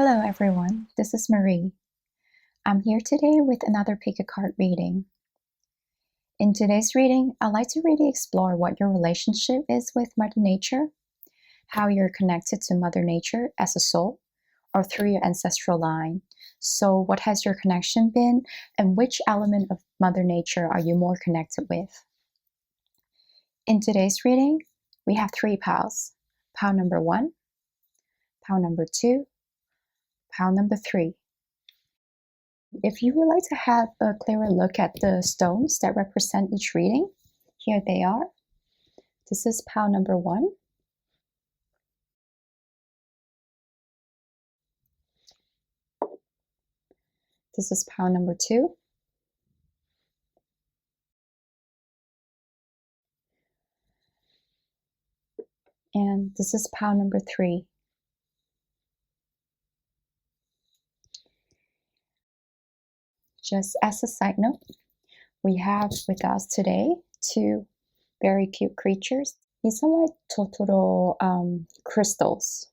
Hello everyone, this is Marie. I'm here today with another pick a card reading. In today's reading, I'd like to really explore what your relationship is with Mother Nature, how you're connected to Mother Nature as a soul, or through your ancestral line. So what has your connection been, and which element of Mother Nature are you more connected with? In today's reading, we have 3 piles. Pile number 1, pile number 2, pile number 3. If you would like to have a clearer look at the stones that represent each reading, here they are. This is pile number 1. This is pile number 2. And this is pile number 3. Just as a side note, we have with us today 2 very cute creatures. These are like Totoro crystals.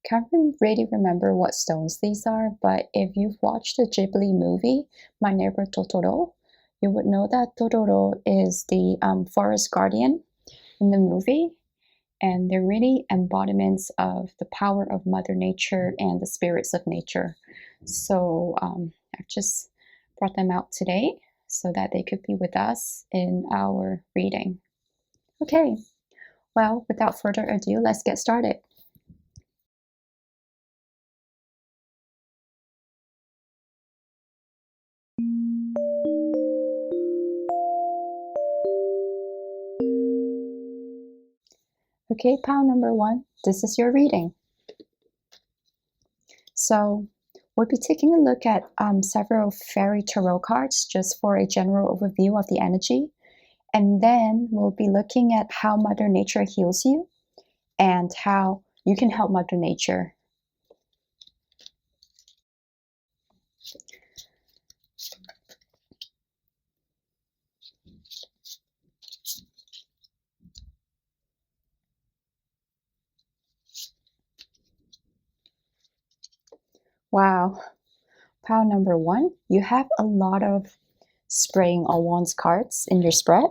Can't really remember what stones these are, but if you've watched the Ghibli movie, My Neighbor Totoro, you would know that Totoro is the forest guardian in the movie, and they're really embodiments of the power of Mother Nature and the spirits of nature. So I've just brought them out today so that they could be with us in our reading. Okay, well, without further ado, let's get started. Okay, pile number 1, this is your reading. So we'll be taking a look at several fairy tarot cards just for a general overview of the energy. And then we'll be looking at how Mother Nature heals you and how you can help Mother Nature. Wow. Pile number 1, you have a lot of Spring or Wands cards in your spread.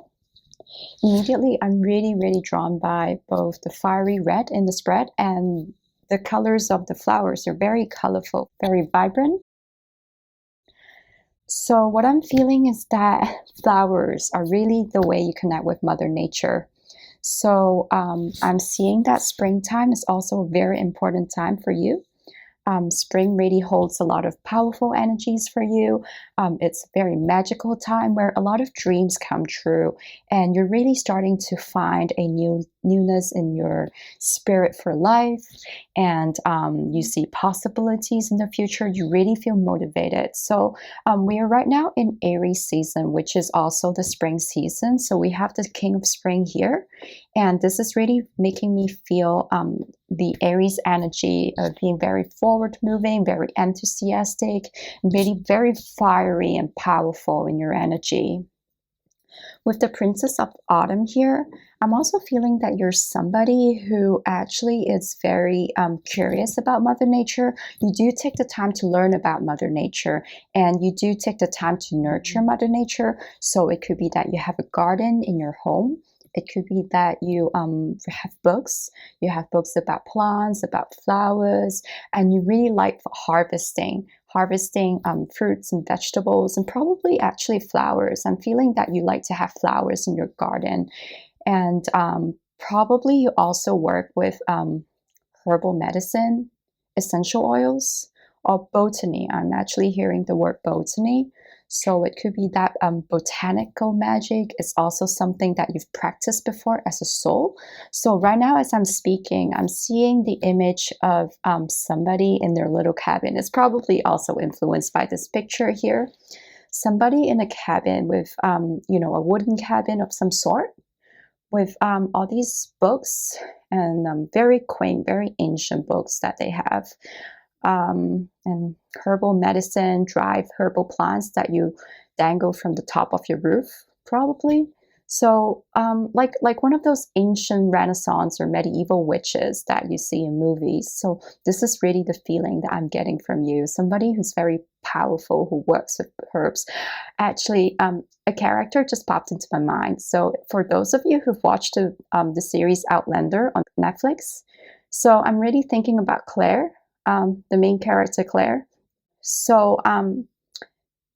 Immediately, I'm really drawn by both the fiery red in the spread and the colors of the flowers. They're very colorful, very vibrant. So what I'm feeling is that flowers are really the way you connect with Mother Nature. So I'm seeing that springtime is also a very important time for you. Spring really holds a lot of powerful energies for you. It's a very magical time where a lot of dreams come true, and you're really starting to find a newness in your spirit for life, and you see possibilities in the future. You really feel motivated. So we are right now in Aries season, which is also the spring season. So we have the King of Spring here, and this is really making me feel the Aries energy of being very forward moving, very enthusiastic, really very fiery and powerful in your energy. With the Princess of Autumn here, I'm also feeling that you're somebody who actually is very curious about Mother Nature. You do take the time to learn about Mother Nature, and you do take the time to nurture Mother Nature. So it could be that you have a garden in your home. It could be that you have books. You have books about plants, about flowers, and you really like harvesting fruits and vegetables, and probably actually flowers. I'm feeling that you like to have flowers in your garden. And probably you also work with herbal medicine, essential oils, or botany. I'm actually hearing the word botany. So it could be that botanical magic is also something that you've practiced before as a soul. So right now as I'm speaking, I'm seeing the image of somebody in their little cabin. It's probably also influenced by this picture here. Somebody in a cabin with, a wooden cabin of some sort, with all these books and very quaint, very ancient books that they have. And herbal medicine, dried herbal plants that you dangle from the top of your roof, probably. So, like one of those ancient Renaissance or medieval witches that you see in movies. So, this is really the feeling that I'm getting from you. Somebody who's very powerful, who works with herbs. Actually, a character just popped into my mind. So, for those of you who've watched the series Outlander on Netflix, so I'm really thinking about Claire, the main character, Claire. So,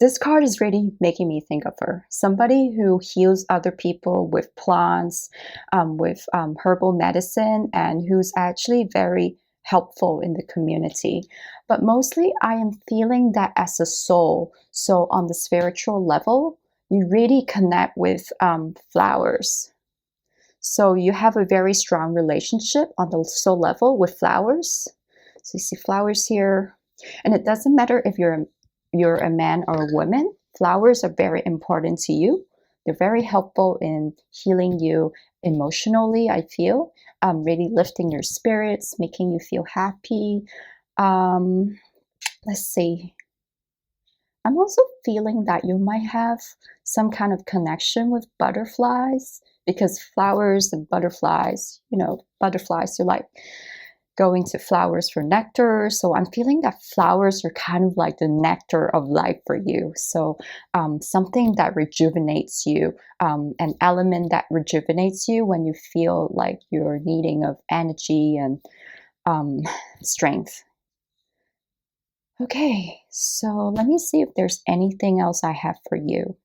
this card is really making me think of her. Somebody who heals other people with plants, with herbal medicine, and who's actually very helpful in the community. But mostly, I am feeling that as a soul. So, on the spiritual level, you really connect with flowers. So, you have a very strong relationship on the soul level with flowers. So, you see flowers here. And it doesn't matter if you're a man or a woman, flowers are very important to you. They're very helpful in healing you emotionally, I feel, really lifting your spirits, making you feel happy. Um, let's see. I'm also feeling that you might have some kind of connection with butterflies because flowers and butterflies, butterflies, you like going to flowers for nectar. So I'm feeling that flowers are kind of like the nectar of life for you. So something that rejuvenates you, an element that rejuvenates you when you feel like you're needing of energy and strength. Okay, so let me see if there's anything else I have for you.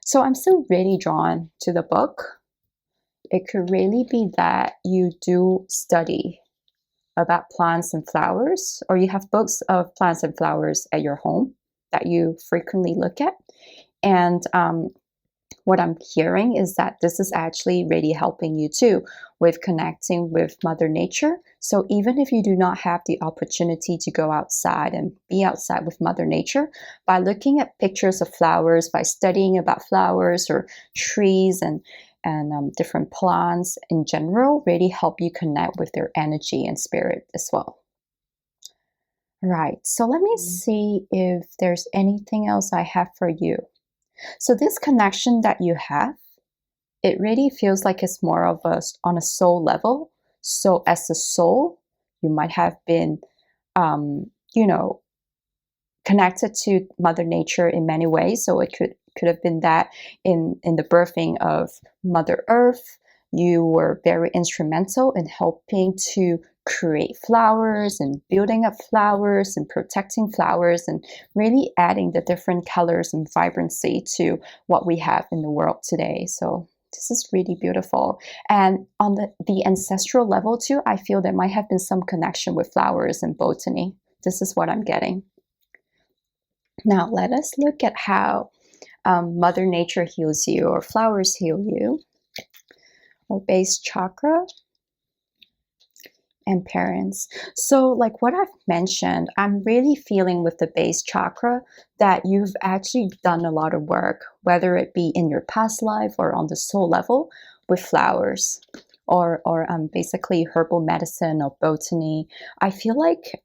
So I'm still really drawn to the book. It could really be that you do study about plants and flowers, or you have books of plants and flowers at your home that you frequently look at. And what I'm hearing is that this is actually really helping you too with connecting with Mother Nature. So even if you do not have the opportunity to go outside and be outside with Mother Nature, by looking at pictures of flowers, by studying about flowers or trees and different plants in general, really help you connect with their energy and spirit as well. Right, so let me see if there's anything else I have for you. So this connection that you have, it really feels like it's more of on a soul level. So as a soul, you might have been, you know, connected to Mother Nature in many ways. So it could have been that in the birthing of Mother Earth, you were very instrumental in helping to create flowers and building up flowers and protecting flowers and really adding the different colors and vibrancy to what we have in the world today. So this is really beautiful. And on the ancestral level too, I feel there might have been some connection with flowers and botany. This is what I'm getting. Now let us look at how Mother Nature heals you or flowers heal you. Or base chakra and parents. So like what I've mentioned, I'm really feeling with the base chakra that you've actually done a lot of work, whether it be in your past life or on the soul level with flowers or basically herbal medicine or botany. I feel like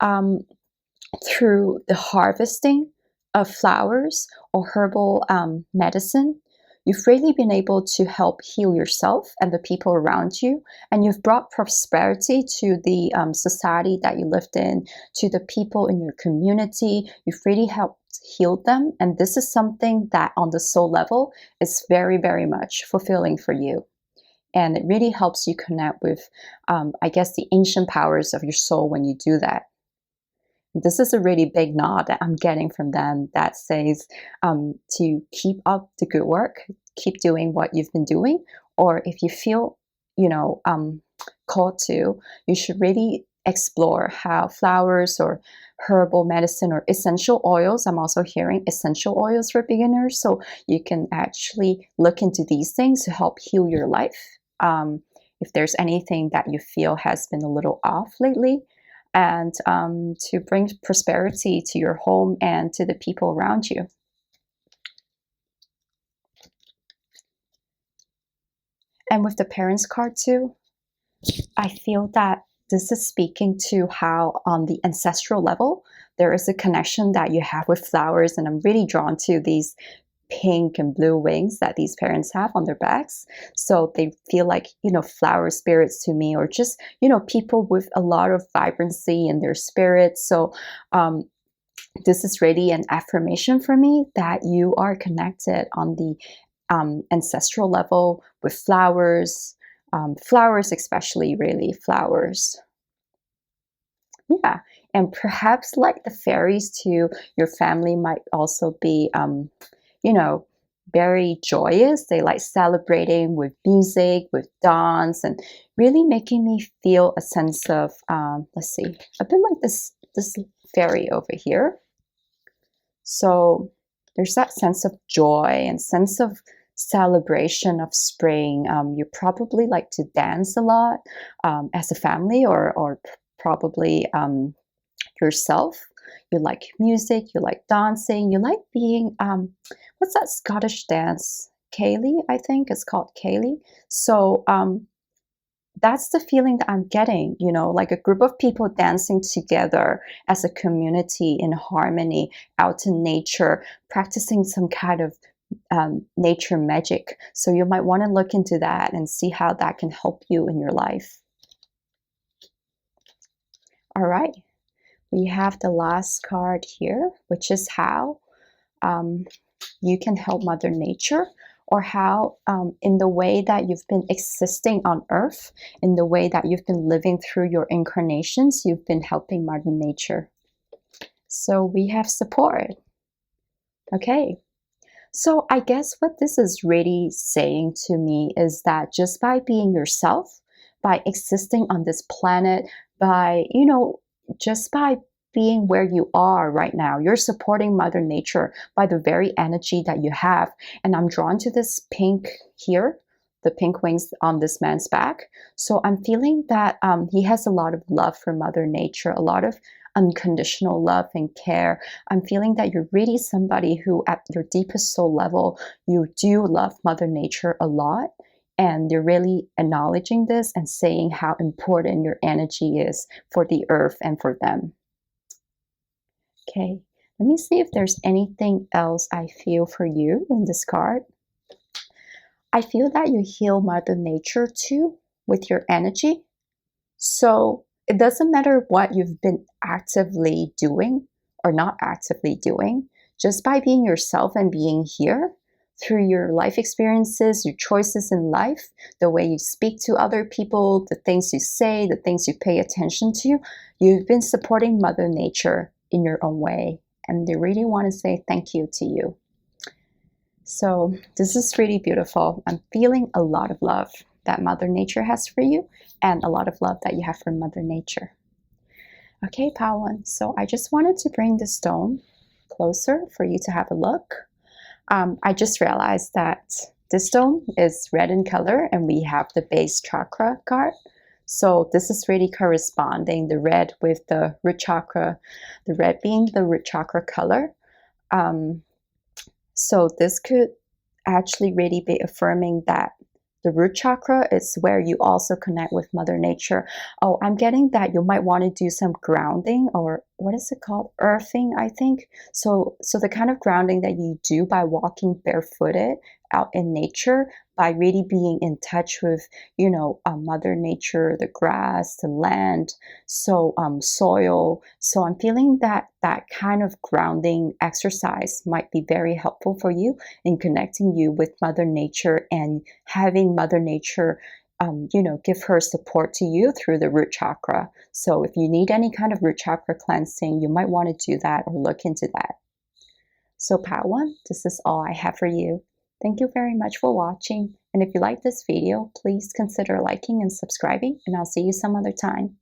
through the harvesting of flowers or herbal medicine, you've really been able to help heal yourself and the people around you, and you've brought prosperity to the society that you lived in, to the people in your community. You've really helped heal them, and this is something that on the soul level is very, very much fulfilling for you. And it really helps you connect with, I guess, the ancient powers of your soul when you do that. This is a really big nod that I'm getting from them that says to keep up the good work, keep doing what you've been doing, or if you feel, called to, you should really explore how flowers or herbal medicine or essential oils, I'm also hearing essential oils for beginners, so you can actually look into these things to help heal your life. If there's anything that you feel has been a little off lately, and to bring prosperity to your home and to the people around you. And with the parents card too, I feel that this is speaking to how on the ancestral level, there is a connection that you have with flowers. And I'm really drawn to these pink and blue wings that these parents have on their backs. So they feel like, flower spirits to me, or just, people with a lot of vibrancy in their spirits. So this is really an affirmation for me that you are connected on the ancestral level with flowers, flowers especially, really flowers. Yeah, and perhaps like the fairies too, your family might also be, very joyous. They like celebrating with music, with dance, and really making me feel a sense of, let's see, a bit like this fairy over here. So there's that sense of joy and sense of celebration of spring. You probably like to dance a lot as a family, or probably yourself. You like music, you like dancing, you like being, what's that Scottish dance? Cayley, I think it's called Cayley. So that's the feeling that I'm getting, like a group of people dancing together as a community in harmony out in nature, practicing some kind of nature magic. So you might want to look into that and see how that can help you in your life. All right, we have the last card here, which is how you can help Mother Nature, or how in the way that you've been existing on Earth, in the way that you've been living through your incarnations, you've been helping Mother Nature. So we have support. Okay. So I guess what this is really saying to me is that just by being yourself, by existing on this planet, by, just by being where you are right now, you're supporting Mother Nature by the very energy that you have. And I'm drawn to this pink here, the pink wings on this man's back. So I'm feeling that he has a lot of love for Mother Nature, a lot of unconditional love and care. I'm feeling that you're really somebody who, at your deepest soul level, you do love Mother Nature a lot. And you're really acknowledging this and saying how important your energy is for the earth and for them. Okay, let me see if there's anything else I feel for you in this card. I feel that you heal Mother Nature too with your energy. So it doesn't matter what you've been actively doing or not actively doing, just by being yourself and being here through your life experiences, your choices in life, the way you speak to other people, the things you say, the things you pay attention to, you've been supporting Mother Nature in your own way. And they really want to say thank you to you. So this is really beautiful. I'm feeling a lot of love that Mother Nature has for you, and a lot of love that you have for Mother Nature. Okay, Pawan, so I just wanted to bring the stone closer for you to have a look. I just realized that this stone is red in color, and we have the base chakra card. So this is really corresponding, the red with the root chakra, the red being the root chakra color. So this could actually really be affirming that the root chakra is where you also connect with Mother Nature. Oh, I'm getting that you might want to do some grounding, or what is it called? Earthing, I think. So the kind of grounding that you do by walking barefooted out in nature, by really being in touch with, Mother Nature, the grass, the land, so soil. So I'm feeling that kind of grounding exercise might be very helpful for you in connecting you with Mother Nature, and having Mother Nature give her support to you through the root chakra. So if you need any kind of root chakra cleansing, you might want to do that or look into that. So Pawan, this is all I have for you. Thank you very much for watching. And if you like this video, please consider liking and subscribing, and I'll see you some other time.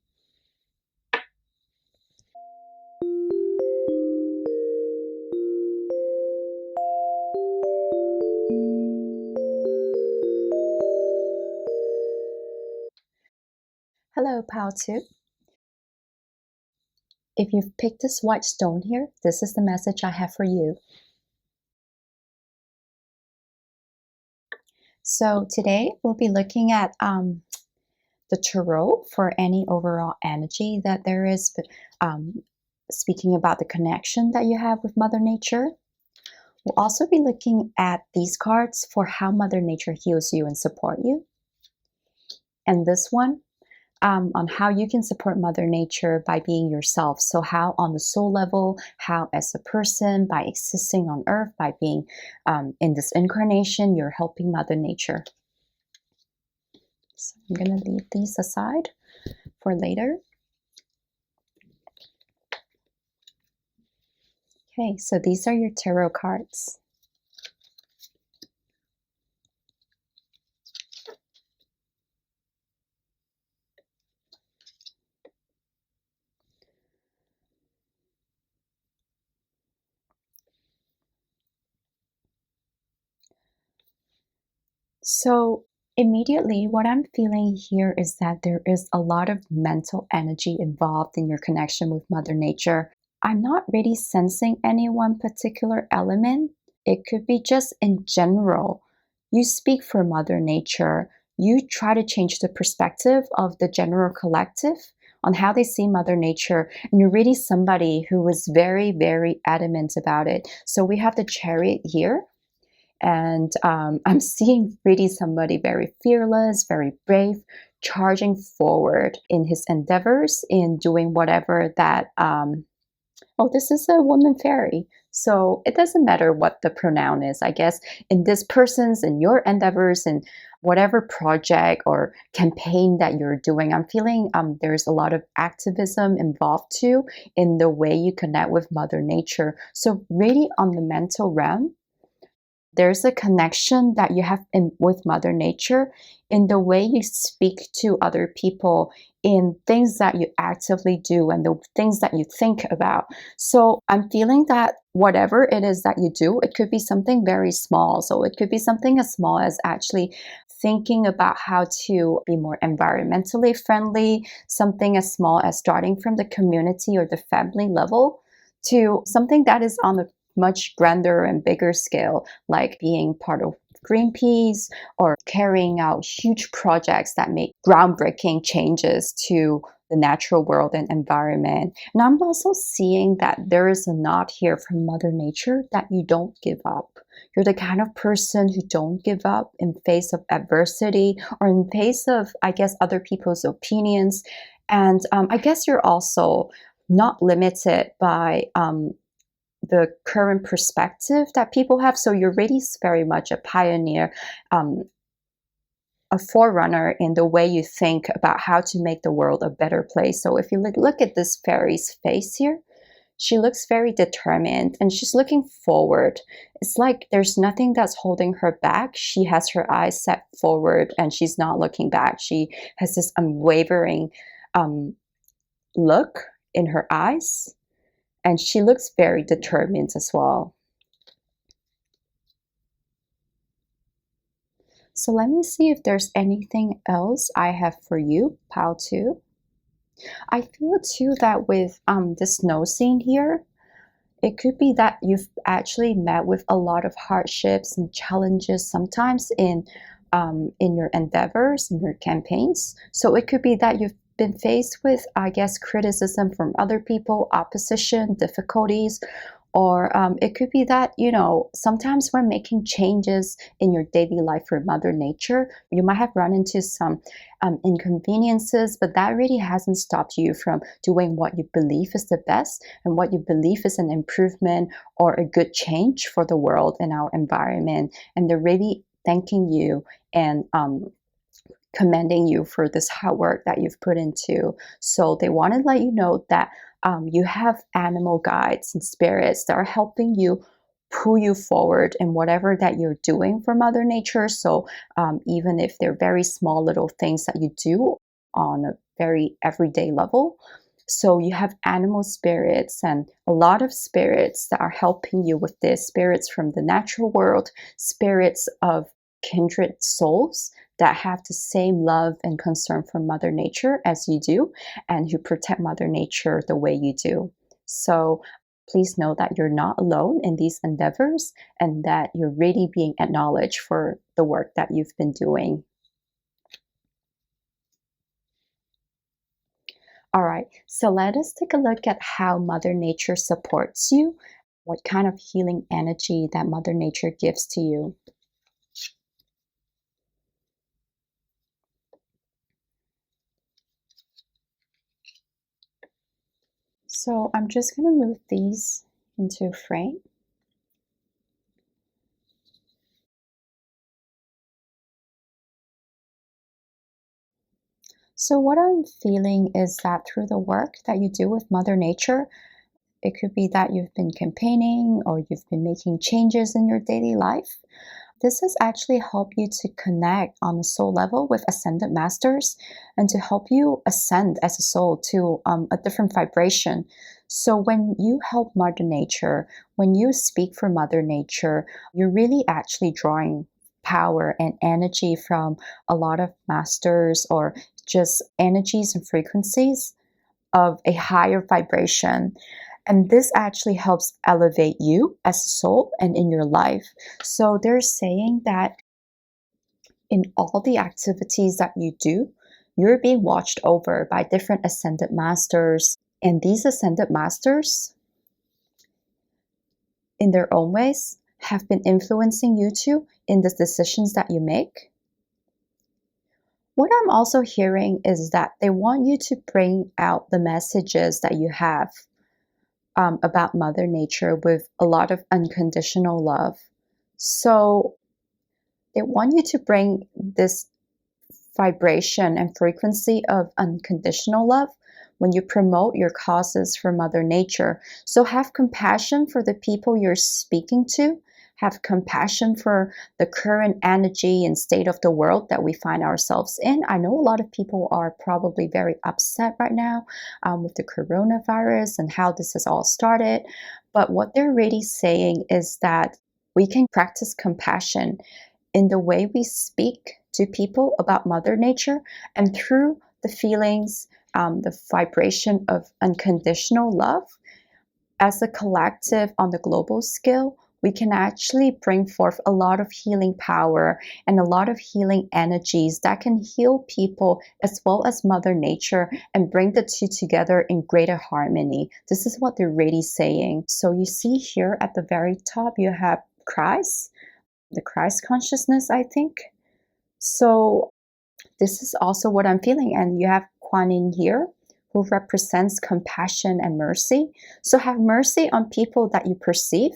Hello, Pal 2. If you've picked this white stone here, this is the message I have for you. So today we'll be looking at the tarot for any overall energy that there is, speaking about the connection that you have with Mother Nature. We'll also be looking at these cards for how Mother Nature heals you and support you. And this one, on how you can support Mother Nature by being yourself. So how on the soul level, how as a person, by existing on Earth, by being in this incarnation, you're helping Mother Nature. So I'm going to leave these aside for later. Okay, so these are your tarot cards. So immediately what I'm feeling here is that there is a lot of mental energy involved in your connection with Mother Nature. I'm not really sensing any one particular element. It could be just in general. You speak for Mother Nature. You try to change the perspective of the general collective on how they see Mother Nature. And you're really somebody who was very, very adamant about it. So we have the Chariot here. And I'm seeing really somebody very fearless, very brave, charging forward in his endeavors in doing whatever that, oh, this is a woman fairy. So it doesn't matter what the pronoun is, I guess, in this person's, in your endeavors, and whatever project or campaign that you're doing, I'm feeling there's a lot of activism involved too in the way you connect with Mother Nature. So really on the mental realm, there's a connection that you have with Mother Nature in the way you speak to other people, in things that you actively do and the things that you think about. So I'm feeling that whatever it is that you do, it could be something very small. So it could be something as small as actually thinking about how to be more environmentally friendly, something as small as starting from the community or the family level, to something that is on a much grander and bigger scale, like being part of Greenpeace or carrying out huge projects that make groundbreaking changes to the natural world and environment. And I'm also seeing that there is a nod here from Mother Nature that you don't give up. You're the kind of person who don't give up in face of adversity or in face of, I guess, other people's opinions. And I guess you're also not limited by the current perspective that people have. So you're really very much a pioneer, a forerunner in the way you think about how to make the world a better place. So if you look at this fairy's face here, she looks very determined and she's looking forward. It's like there's nothing that's holding her back. She has her eyes set forward and she's not looking back. She has this unwavering look in her eyes. And she looks very determined as well. So let me see if there's anything else I have for you, pile 2. I feel too that with this snow scene here, it could be that you've actually met with a lot of hardships and challenges sometimes in your endeavors, in your campaigns. So it could be that you've been faced with, I guess, criticism from other people, opposition, difficulties, or it could be that, sometimes when making changes in your daily life for Mother Nature, you might have run into some inconveniences, but that really hasn't stopped you from doing what you believe is the best and what you believe is an improvement or a good change for the world and our environment. And they're really thanking you and commending you for this hard work that you've put into. So they want to let you know that you have animal guides and spirits that are helping you pull you forward in whatever that you're doing for Mother Nature. So even if they're very small little things that you do on a very everyday level. So you have animal spirits and a lot of spirits that are helping you with this, spirits from the natural world, spirits of kindred souls that have the same love and concern for Mother Nature as you do, and who protect Mother Nature the way you do. So please know that you're not alone in these endeavors and that you're really being acknowledged for the work that you've been doing. All right, so let us take a look at how Mother Nature supports you what kind of healing energy that Mother Nature gives to you. So I'm just going to move these into a frame. So what I'm feeling is that through the work that you do with Mother Nature, it could be that you've been campaigning or you've been making changes in your daily life. This has actually helped you to connect on the soul level with ascended masters and to help you ascend as a soul to a different vibration. So when you help Mother Nature, when you speak for Mother Nature, you're really actually drawing power and energy from a lot of masters or just energies and frequencies of a higher vibration. And this actually helps elevate you as a soul and in your life. So they're saying that in all the activities that you do, you're being watched over by different ascended masters. And these ascended masters, in their own ways, have been influencing you too in the decisions that you make. What I'm also hearing is that they want you to bring out the messages that you have about Mother Nature with a lot of unconditional love. So they want you to bring this vibration and frequency of unconditional love when you promote your causes for Mother Nature. So have compassion for the people you're speaking to. Have compassion for the current energy and state of the world that we find ourselves in. I know a lot of people are probably very upset right now with the coronavirus and how this has all started. But what they're really saying is that we can practice compassion in the way we speak to people about Mother Nature and through the feelings, the vibration of unconditional love. As a collective on the global scale, we can actually bring forth a lot of healing power and a lot of healing energies that can heal people as well as Mother Nature and bring the two together in greater harmony. This is what they're really saying. So you see here at the very top, you have Christ, the Christ consciousness, I think. So this is also what I'm feeling. And you have Kuan Yin here, who represents compassion and mercy. So have mercy on people that you perceive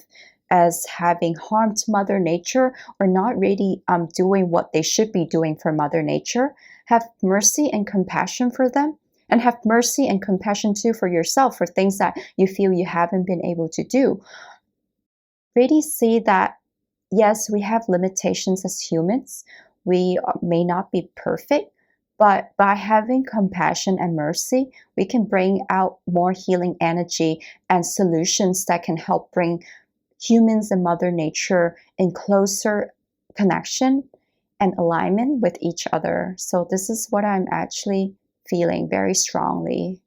as having harmed Mother Nature or not really doing what they should be doing for Mother Nature. Have mercy and compassion for them. And have mercy and compassion too for yourself for things that you feel you haven't been able to do. Really see that, yes, we have limitations as humans. We may not be perfect, but by having compassion and mercy, we can bring out more healing energy and solutions that can help bring humans and Mother Nature in closer connection and alignment with each other. So this is what I'm actually feeling very strongly.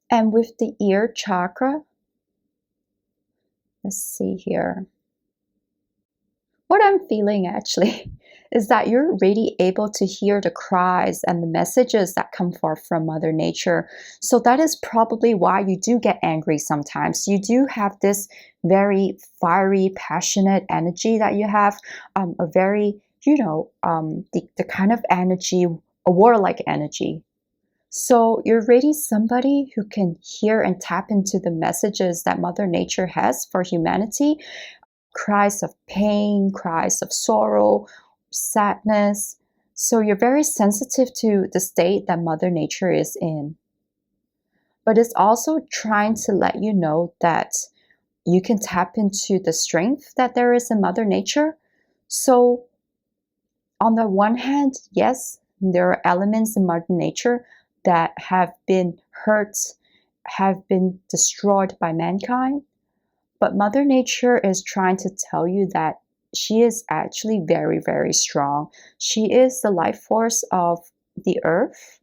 And with the ear chakra, let's see here. What I'm feeling actually is that you're really able to hear the cries and the messages that come forth from Mother Nature. So that is probably why you do get angry sometimes. You do have this very fiery, passionate energy that you have, a very, the kind of energy, a warlike energy. So you're really somebody who can hear and tap into the messages that Mother Nature has for humanity. Cries of pain, cries of sorrow, sadness. So you're very sensitive to the state that Mother Nature is in. But it's also trying to let you know that you can tap into the strength that there is in Mother Nature. So on the one hand, yes, there are elements in Mother Nature that have been hurt, have been destroyed by mankind. But Mother Nature is trying to tell you that she is actually very, very strong. She is the life force of the earth.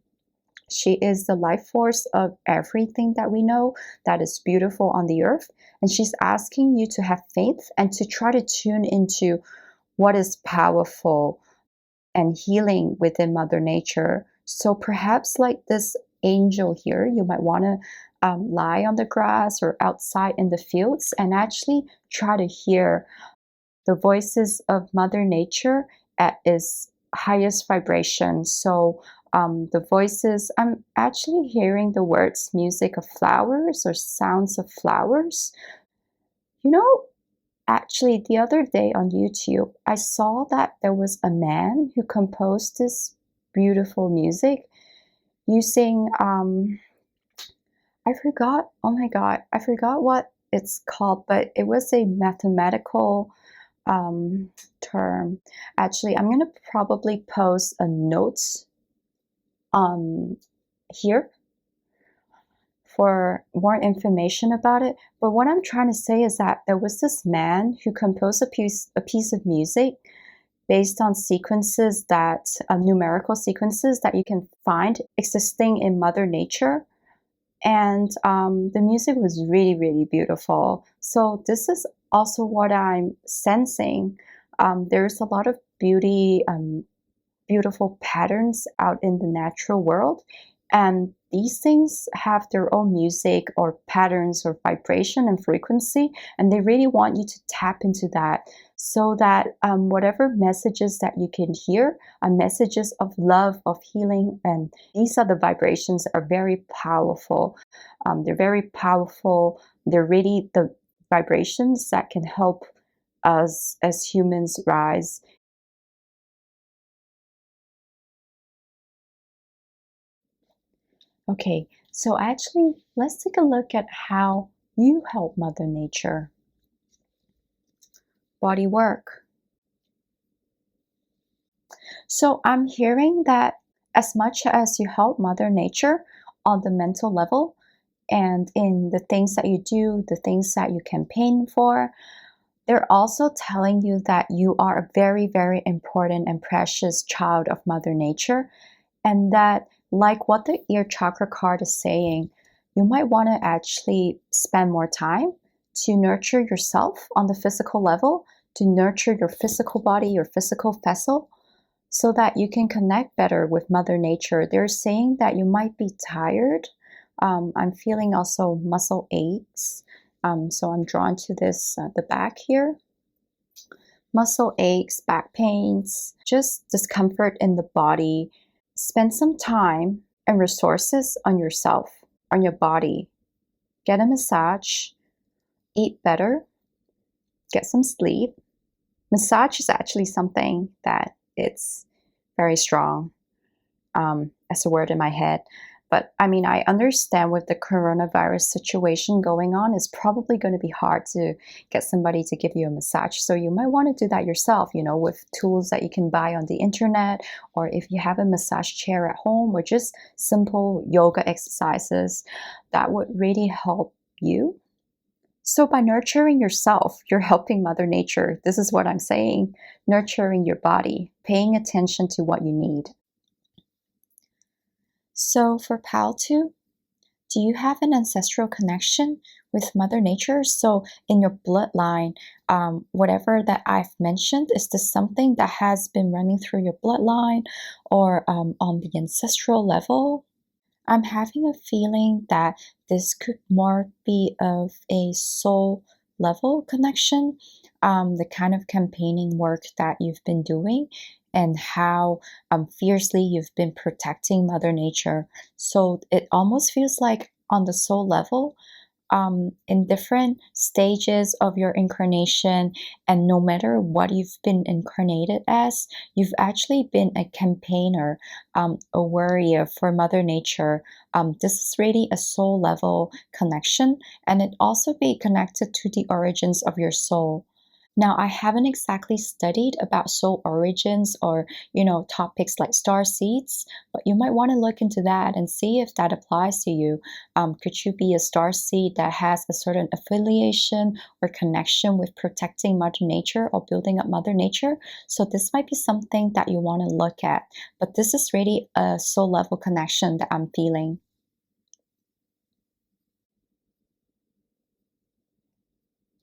She is the life force of everything that we know that is beautiful on the earth. And she's asking you to have faith and to try to tune into what is powerful and healing within Mother Nature So perhaps like this angel here, you might want to lie on the grass or outside in the fields and actually try to hear the voices of Mother Nature at its highest vibration. So the voices, I'm actually hearing the words music of flowers or sounds of flowers. You know, actually, the other day on YouTube, I saw that there was a man who composed this beautiful music using, I forgot, oh my God, I forgot what it's called, but it was a mathematical term. Actually, I'm going to probably post a note here for more information about it. But what I'm trying to say is that there was this man who composed a piece of music based on sequences that numerical sequences that you can find existing in Mother Nature. And the music was really, really beautiful. So this is also what I'm sensing. There's a lot of beautiful patterns out in the natural world. And these things have their own music or patterns or vibration and frequency. And they really want you to tap into that so that whatever messages that you can hear are messages of love, of healing. And these are the vibrations that are very powerful. They're very powerful. They're really the vibrations that can help us as humans rise. Okay, so actually, let's take a look at how you help Mother Nature. Body work. So I'm hearing that as much as you help Mother Nature on the mental level and in the things that you do, the things that you campaign for, they're also telling you that you are a very, very important and precious child of Mother Nature. And that, like what the ear chakra card is saying, you might want to actually spend more time to nurture yourself on the physical level, to nurture your physical body, your physical vessel, so that you can connect better with Mother Nature. They're saying that you might be tired. I'm feeling also muscle aches. So I'm drawn to this, the back here. Muscle aches, back pains, just discomfort in the body. Spend some time and resources on yourself, on your body. Get a massage, eat better, get some sleep. Massage is actually something that it's very strong as a word in my head. But I mean, I understand with the coronavirus situation going on, it's probably going to be hard to get somebody to give you a massage. So you might want to do that yourself, you know, with tools that you can buy on the internet, or if you have a massage chair at home, or just simple yoga exercises that would really help you. So by nurturing yourself, you're helping Mother Nature. This is what I'm saying. Nurturing your body, paying attention to what you need. So for Pal 2, do you have an ancestral connection with Mother Nature? So in your bloodline, whatever that I've mentioned, is this something that has been running through your bloodline or on the ancestral level? I'm having a feeling that this could more be of a soul level connection, the kind of campaigning work that you've been doing and how fiercely you've been protecting Mother Nature. So it almost feels like on the soul level, in different stages of your incarnation, and no matter what you've been incarnated as, you've actually been a campaigner, a warrior for Mother Nature. This is really a soul level connection, and it also be connected to the origins of your soul. Now, I haven't exactly studied about soul origins or, topics like star seeds, but you might want to look into that and see if that applies to you. Could you be a star seed that has a certain affiliation or connection with protecting Mother Nature or building up Mother Nature? So this might be something that you want to look at, but this is really a soul level connection that I'm feeling.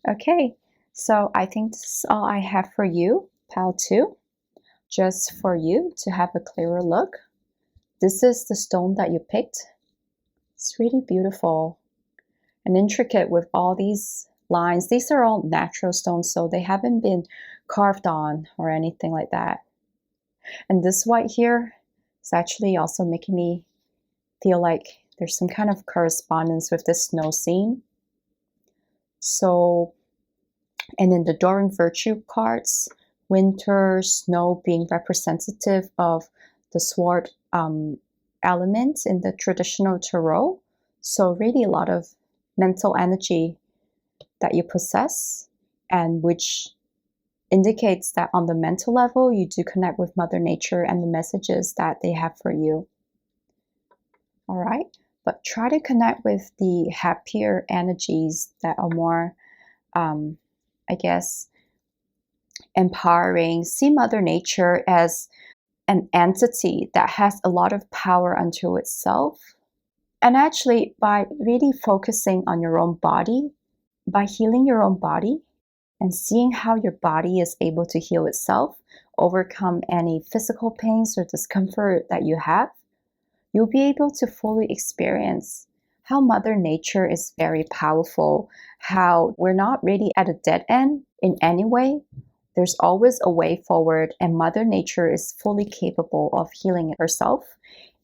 Okay, so I think this is all I have for you, Pal 2, just for you to have a clearer look. This is the stone that you picked. It's really beautiful and intricate with all these lines. These are all natural stones, so they haven't been carved on or anything like that. And this white here is actually also making me feel like there's some kind of correspondence with this snow scene. So, and in the Doreen Virtue cards, winter, snow being representative of the sword element in the traditional tarot. So really a lot of mental energy that you possess, and which indicates that on the mental level, you do connect with Mother Nature and the messages that they have for you. All right, but try to connect with the happier energies that are more, I guess, empowering. See Mother Nature as an entity that has a lot of power unto itself. And actually, by really focusing on your own body, by healing your own body, and seeing how your body is able to heal itself, overcome any physical pains or discomfort that you have, you'll be able to fully experience how Mother Nature is very powerful, how we're not really at a dead end in any way. There's always a way forward, and Mother Nature is fully capable of healing herself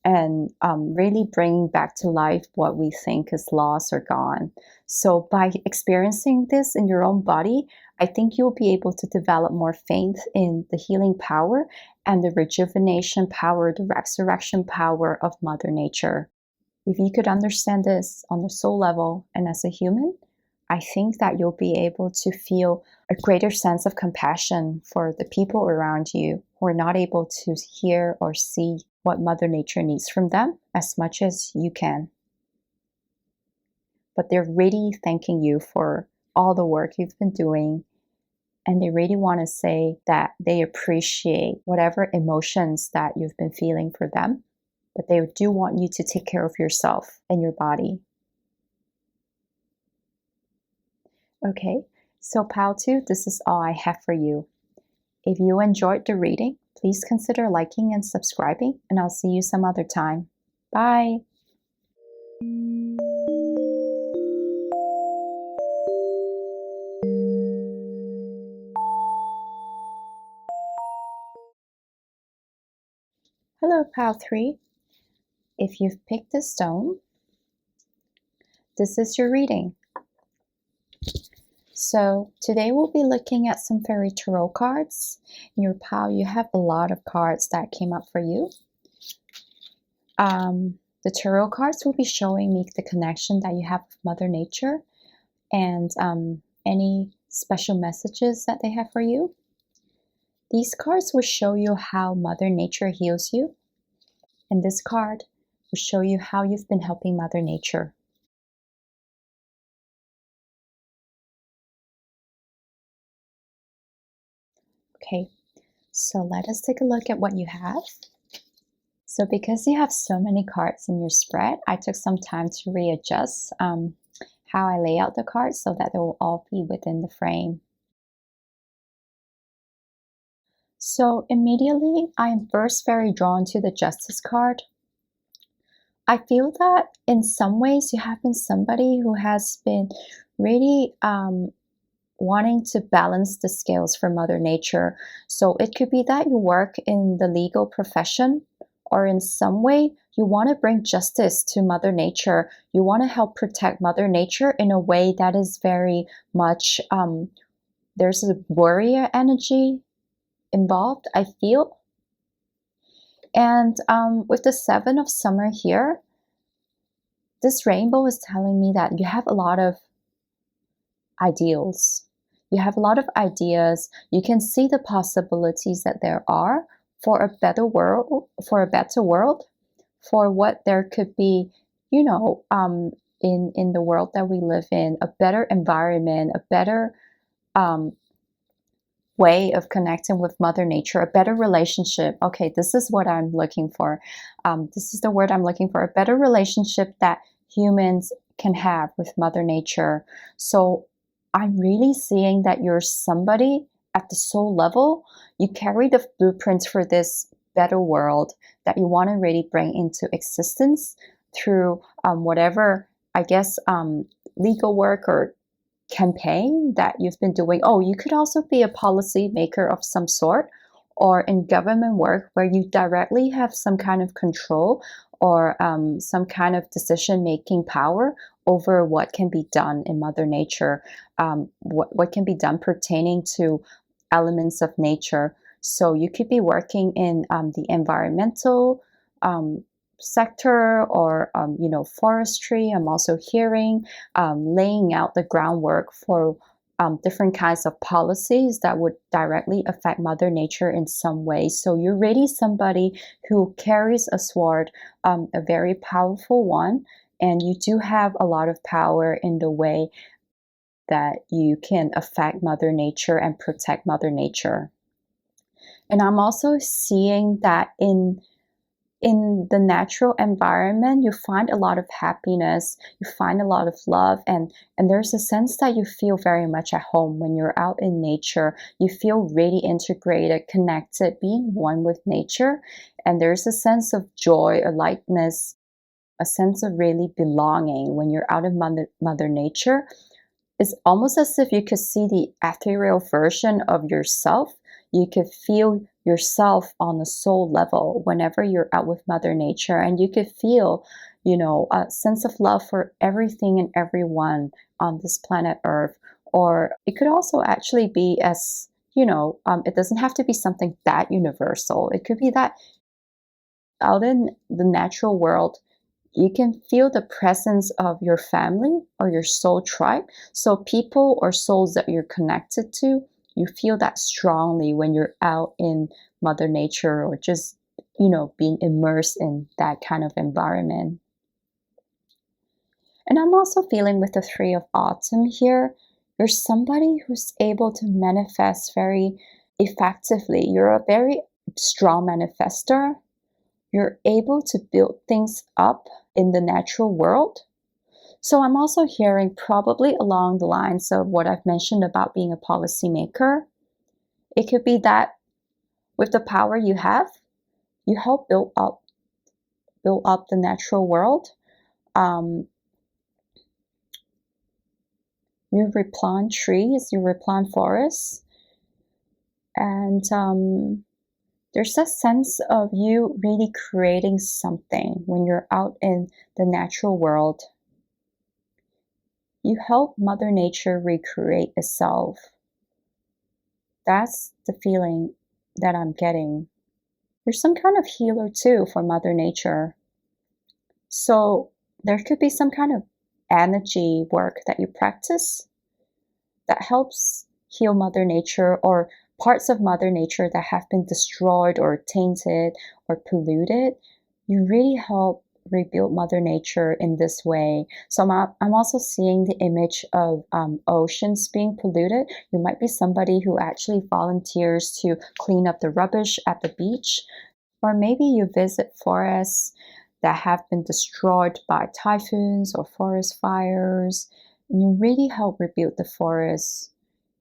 and really bringing back to life what we think is lost or gone. So by experiencing this in your own body, I think you'll be able to develop more faith in the healing power and the rejuvenation power, the resurrection power of Mother Nature. If you could understand this on the soul level and as a human, I think that you'll be able to feel a greater sense of compassion for the people around you who are not able to hear or see what Mother Nature needs from them as much as you can. But they're really thanking you for all the work you've been doing, and they really want to say that they appreciate whatever emotions that you've been feeling for them, but they do want you to take care of yourself and your body. Okay, so Pal 2, this is all I have for you. If you enjoyed the reading, please consider liking and subscribing, and I'll see you some other time. Bye! Hello, Pal 3. If you've picked a stone, this is your reading. So today we'll be looking at some fairy tarot cards. In your pile, you have a lot of cards that came up for you. The tarot cards will be showing me the connection that you have with Mother Nature and any special messages that they have for you. These cards will show you how Mother Nature heals you, and this card will show you how you've been helping Mother Nature. Okay, so let us take a look at what you have. So because you have so many cards in your spread, I took some time to readjust how I lay out the cards so that they will all be within the frame. So immediately, I am first very drawn to the Justice card. I feel that in some ways you have been somebody who has been really wanting to balance the scales for Mother Nature. So it could be that you work in the legal profession, or in some way you want to bring justice to Mother Nature. You want to help protect Mother Nature in a way that is very much, there's a warrior energy involved, I feel. And with the Seven of Summer here, this rainbow is telling me that you have a lot of ideals. You have a lot of ideas. You can see the possibilities that there are for a better world, for what there could be, you know, in the world that we live in, a better environment, a better way of connecting with Mother Nature, a better relationship. Okay, this is what I'm looking for. This is the word I'm looking for, a better relationship that humans can have with Mother Nature. So I'm really seeing that you're somebody at the soul level. You carry the blueprints for this better world that you want to really bring into existence through whatever, I guess, legal work or campaign that you've been doing. Oh, you could also be a policy maker of some sort or in government work where you directly have some kind of control or some kind of decision making power over what can be done in Mother Nature, what can be done pertaining to elements of nature. So you could be working in the environmental sector or forestry. I'm also hearing laying out the groundwork for different kinds of policies that would directly affect Mother Nature in some way. So you're really somebody who carries a sword, a very powerful one, and you do have a lot of power in the way that you can affect Mother Nature and protect Mother Nature. And I'm also seeing that in the natural environment, you find a lot of happiness, you find a lot of love, and there's a sense that you feel very much at home when you're out in nature. You feel really integrated, connected, being one with nature, and there's a sense of joy, a lightness, a sense of really belonging when you're out in Mother Nature. It's almost as if you could see the ethereal version of yourself. You could feel yourself on the soul level whenever you're out with Mother Nature, and you could feel, a sense of love for everything and everyone on this planet Earth. Or it could also actually be as, it doesn't have to be something that universal. It could be that out in the natural world, you can feel the presence of your family or your soul tribe. So people or souls that you're connected to, you feel that strongly when you're out in Mother Nature or just, being immersed in that kind of environment. And I'm also feeling with the Three of Autumn here, you're somebody who's able to manifest very effectively. You're a very strong manifester. You're able to build things up in the natural world. So I'm also hearing probably along the lines of what I've mentioned about being a policymaker. It could be that with the power you have, you help build up the natural world. You replant trees, you replant forests, and there's a sense of you really creating something when you're out in the natural world. You help Mother Nature recreate itself. That's the feeling that I'm getting. You're some kind of healer too for Mother Nature. So there could be some kind of energy work that you practice that helps heal Mother Nature or parts of Mother Nature that have been destroyed or tainted or polluted. You really help rebuild Mother Nature in this way. So I'm also seeing the image of oceans being polluted. You might be somebody who actually volunteers to clean up the rubbish at the beach, or maybe you visit forests that have been destroyed by typhoons or forest fires, and you really help rebuild the forests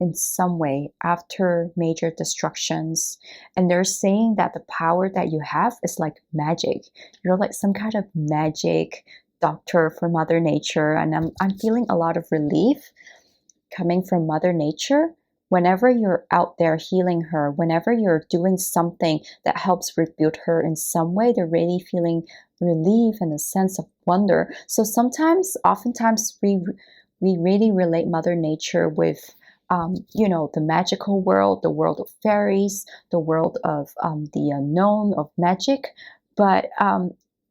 in some way after major destructions. And they're saying that the power that you have is like magic. You're like some kind of magic doctor for Mother Nature. And I'm feeling a lot of relief coming from Mother Nature. Whenever you're out there healing her, whenever you're doing something that helps rebuild her in some way, they're really feeling relief and a sense of wonder. So oftentimes we really relate Mother Nature with the magical world, the world of fairies, the world of the unknown, of magic. But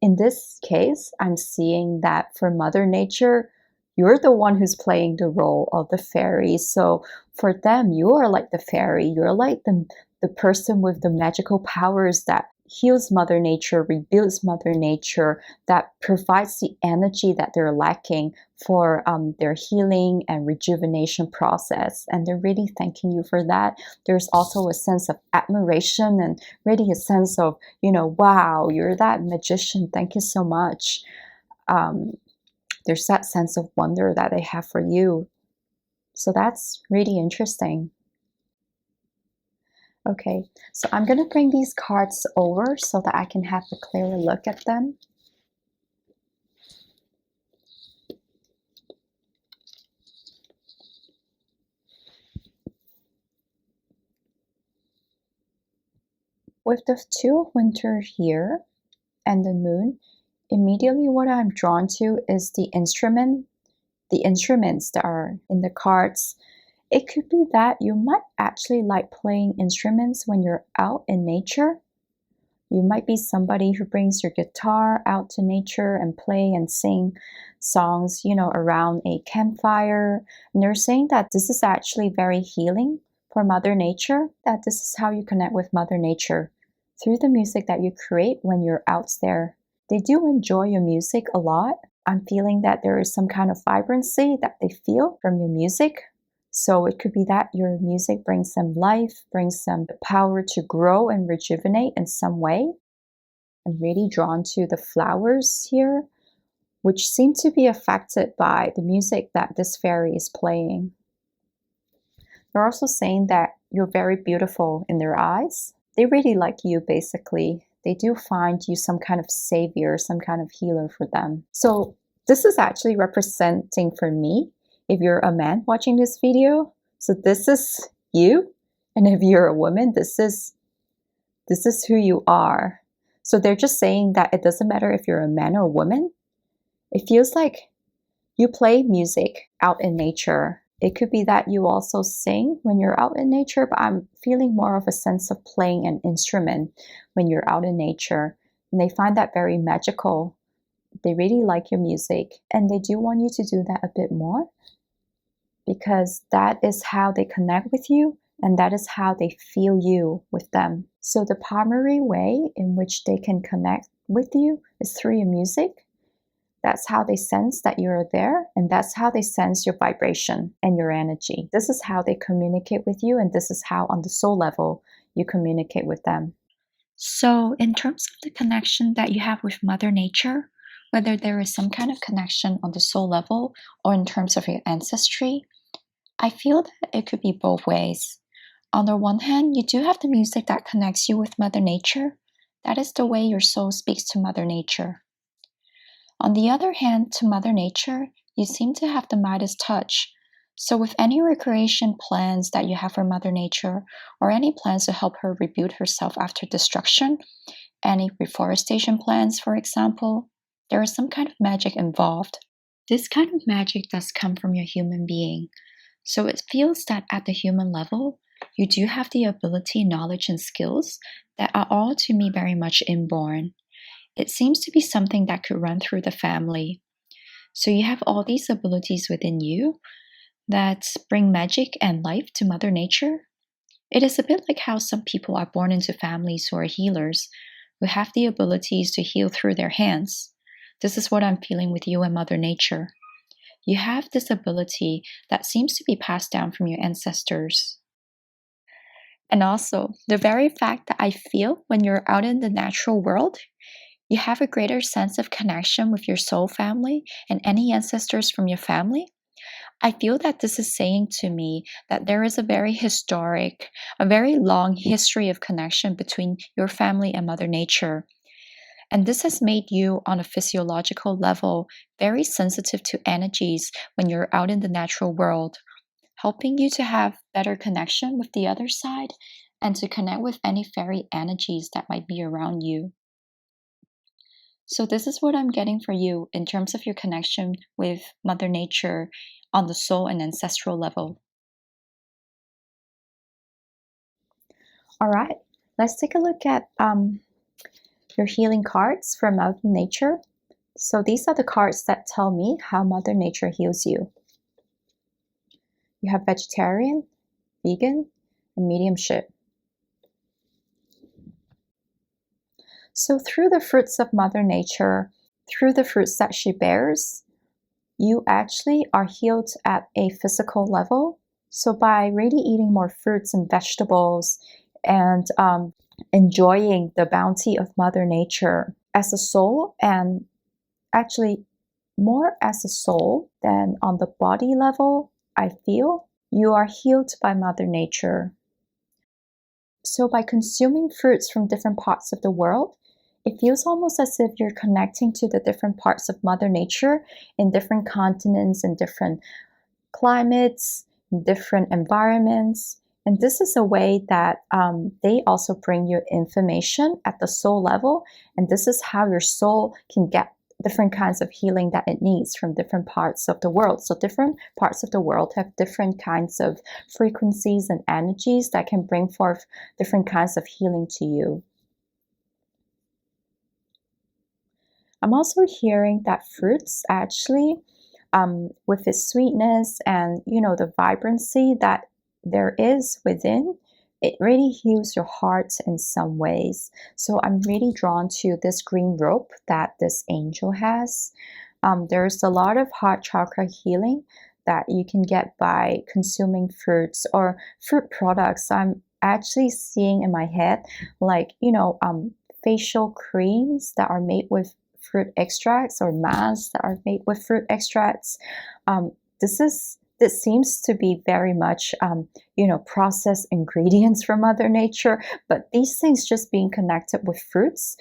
in this case, I'm seeing that for Mother Nature, you're the one who's playing the role of the fairy. So for them, you are like the fairy. You're like the person with the magical powers that heals Mother Nature, rebuilds Mother Nature, that provides the energy that they're lacking for their healing and rejuvenation process. And they're really thanking you for that. There's also a sense of admiration and really a sense of, wow, you're that magician. Thank you so much. There's that sense of wonder that they have for you. So that's really interesting. Okay, so I'm going to bring these cards over so that I can have a clearer look at them. With the Two of Winter here and the Moon, immediately what I'm drawn to is the instruments that are in the cards. It could be that you might actually like playing instruments when you're out in nature. You might be somebody who brings your guitar out to nature and play and sing songs, around a campfire. And they're saying that this is actually very healing for Mother Nature, that this is how you connect with Mother Nature through the music that you create when you're out there. They do enjoy your music a lot. I'm feeling that there is some kind of vibrancy that they feel from your music. So it could be that your music brings them life, brings them the power to grow and rejuvenate in some way. I'm really drawn to the flowers here, which seem to be affected by the music that this fairy is playing. They're also saying that you're very beautiful in their eyes. They really like you, basically. They do find you some kind of savior, some kind of healer for them. So this is actually representing for me, if you're a man watching this video, so this is you. And if you're a woman, this is who you are. So they're just saying that it doesn't matter if you're a man or a woman. It feels like you play music out in nature. It could be that you also sing when you're out in nature, but I'm feeling more of a sense of playing an instrument when you're out in nature. And they find that very magical. They really like your music, and they do want you to do that a bit more, because that is how they connect with you, and that is how they feel you with them. So the primary way in which they can connect with you is through your music. That's how they sense that you're there, and that's how they sense your vibration and your energy. This is how they communicate with you, and this is how on the soul level you communicate with them. So in terms of the connection that you have with Mother Nature, whether there is some kind of connection on the soul level or in terms of your ancestry, I feel that it could be both ways. On the one hand, you do have the music that connects you with Mother Nature. That is the way your soul speaks to Mother Nature. On the other hand, to Mother Nature, you seem to have the Midas touch. So with any recreation plans that you have for Mother Nature, or any plans to help her rebuild herself after destruction, any reforestation plans, for example, there is some kind of magic involved. This kind of magic does come from your human being. So it feels that at the human level, you do have the ability, knowledge, and skills that are all to me very much inborn. It seems to be something that could run through the family. So you have all these abilities within you that bring magic and life to Mother Nature. It is a bit like how some people are born into families who are healers, who have the abilities to heal through their hands. This is what I'm feeling with you and Mother Nature. You have this ability that seems to be passed down from your ancestors. And also, the very fact that I feel when you're out in the natural world, you have a greater sense of connection with your soul family and any ancestors from your family. I feel that this is saying to me that there is a very historic, a very long history of connection between your family and Mother Nature. And this has made you, on a physiological level, very sensitive to energies when you're out in the natural world, helping you to have better connection with the other side and to connect with any fairy energies that might be around you. So this is what I'm getting for you in terms of your connection with Mother Nature on the soul and ancestral level. All right, let's take a look at your healing cards from Mother Nature. So these are the cards that tell me how Mother Nature heals you. You have vegetarian, vegan, and mediumship. So through the fruits of Mother Nature, through the fruits that she bears, you actually are healed at a physical level. So by really eating more fruits and vegetables and enjoying the bounty of Mother Nature as a soul, and actually more as a soul than on the body level, I feel you are healed by Mother Nature. So by consuming fruits from different parts of the world, it feels almost as if you're connecting to the different parts of Mother Nature in different continents and different climates, different environments. And this is a way that they also bring you information at the soul level. And this is how your soul can get different kinds of healing that it needs from different parts of the world. So different parts of the world have different kinds of frequencies and energies that can bring forth different kinds of healing to you. I'm also hearing that fruits actually, with its sweetness and the vibrancy that there is within, it really heals your heart in some ways. So I'm really drawn to this green rope that this angel has. There's a lot of heart chakra healing that you can get by consuming fruits or fruit products. I'm actually seeing in my head like facial creams that are made with fruit extracts or masks that are made with fruit extracts. Um, this seems to be very much processed ingredients from Mother Nature, but these things just being connected with fruits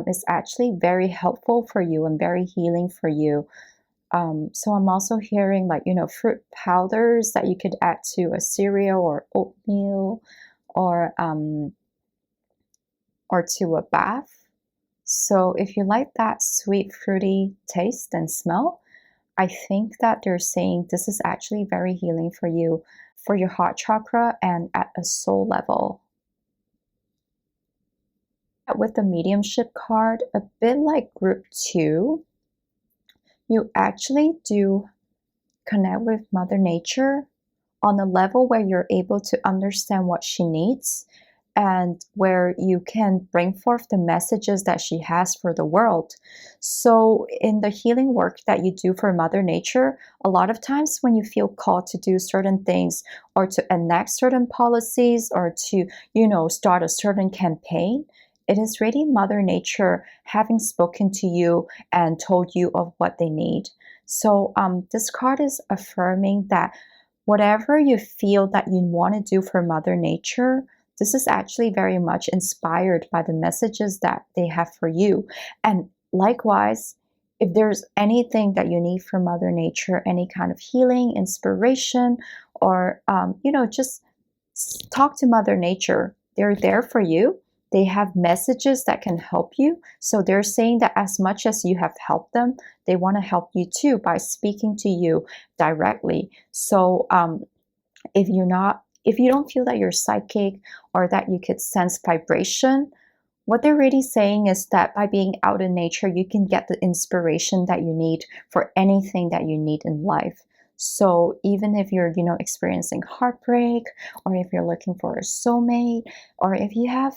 is actually very helpful for you and very healing for you. So I'm also hearing like fruit powders that you could add to a cereal or oatmeal or to a bath. So if you like that sweet, fruity taste and smell, I think that they're saying this is actually very healing for you, for your heart chakra and at a soul level. With the mediumship card, a bit like group 2, you actually do connect with Mother Nature on a level where you're able to understand what she needs and where you can bring forth the messages that she has for the world. So in the healing work that you do for Mother Nature, a lot of times when you feel called to do certain things or to enact certain policies or to, start a certain campaign, it is really Mother Nature having spoken to you and told you of what they need. So this card is affirming that whatever you feel that you want to do for Mother Nature, this is actually very much inspired by the messages that they have for you. And likewise, if there's anything that you need from Mother Nature, any kind of healing, inspiration, or, just talk to Mother Nature. They're there for you. They have messages that can help you. So they're saying that as much as you have helped them, they want to help you too by speaking to you directly. So if you don't feel that you're psychic or that you could sense vibration, what they're really saying is that by being out in nature, you can get the inspiration that you need for anything that you need in life. So even if you're, experiencing heartbreak, or if you're looking for a soulmate, or if you have,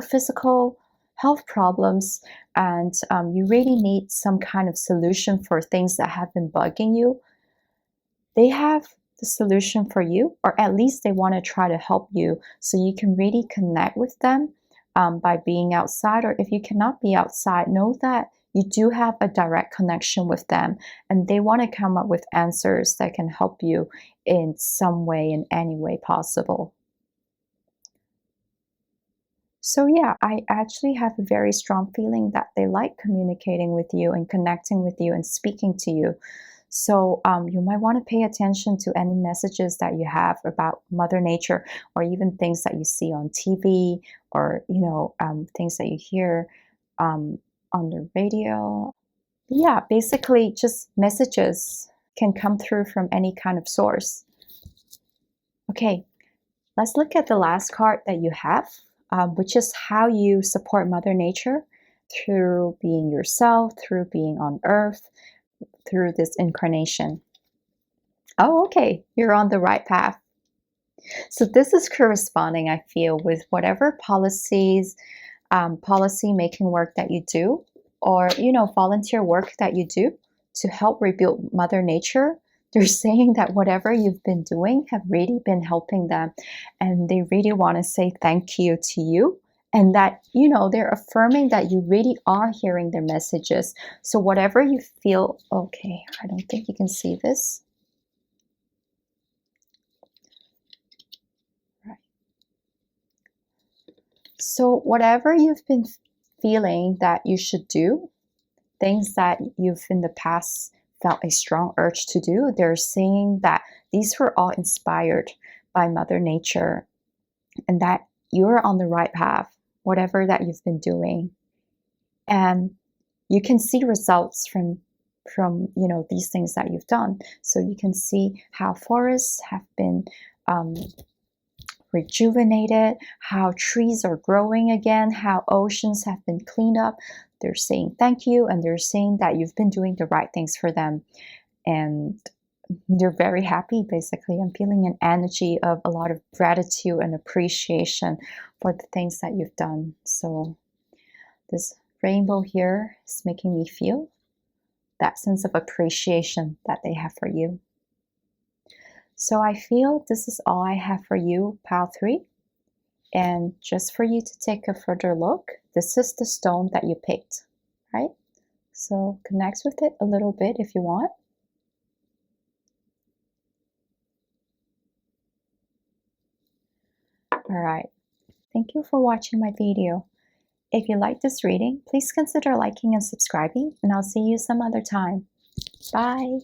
physical health problems and you really need some kind of solution for things that have been bugging you, they have the solution for you, or at least they want to try to help you so you can really connect with them by being outside. Or if you cannot be outside, know that you do have a direct connection with them and they want to come up with answers that can help you in some way, in any way possible. So yeah, I actually have a very strong feeling that they like communicating with you and connecting with you and speaking to you. So you might want to pay attention to any messages that you have about Mother Nature, or even things that you see on TV, or things that you hear on the radio. Yeah, basically just messages can come through from any kind of source. Okay, let's look at the last card that you have, which is how you support Mother Nature through being yourself, through being on Earth, through this incarnation. Oh, okay, you're on the right path. So this is corresponding, I feel, with whatever policies, policy making work that you do, or volunteer work that you do to help rebuild Mother Nature. They're saying that whatever you've been doing have really been helping them, and they really want to say thank you to you. And that, they're affirming that you really are hearing their messages. So whatever you feel, okay, I don't think you can see this. Right. So whatever you've been feeling that you should do, things that you've in the past felt a strong urge to do, they're saying that these were all inspired by Mother Nature and that you're on the right path, whatever that you've been doing. And you can see results from these things that you've done. So you can see how forests have been rejuvenated, how trees are growing again, how oceans have been cleaned up. They're saying thank you, and they're saying that you've been doing the right things for them, and they're very happy. Basically, I'm feeling an energy of a lot of gratitude and appreciation for the things that you've done. So this rainbow here is making me feel that sense of appreciation that they have for you. So I feel this is all I have for you, Pile 3. And just for you to take a further look, this is the stone that you picked, right? So connect with it a little bit if you want. All right. Thank you for watching my video. If you like this reading, please consider liking and subscribing, and I'll see you some other time. Bye.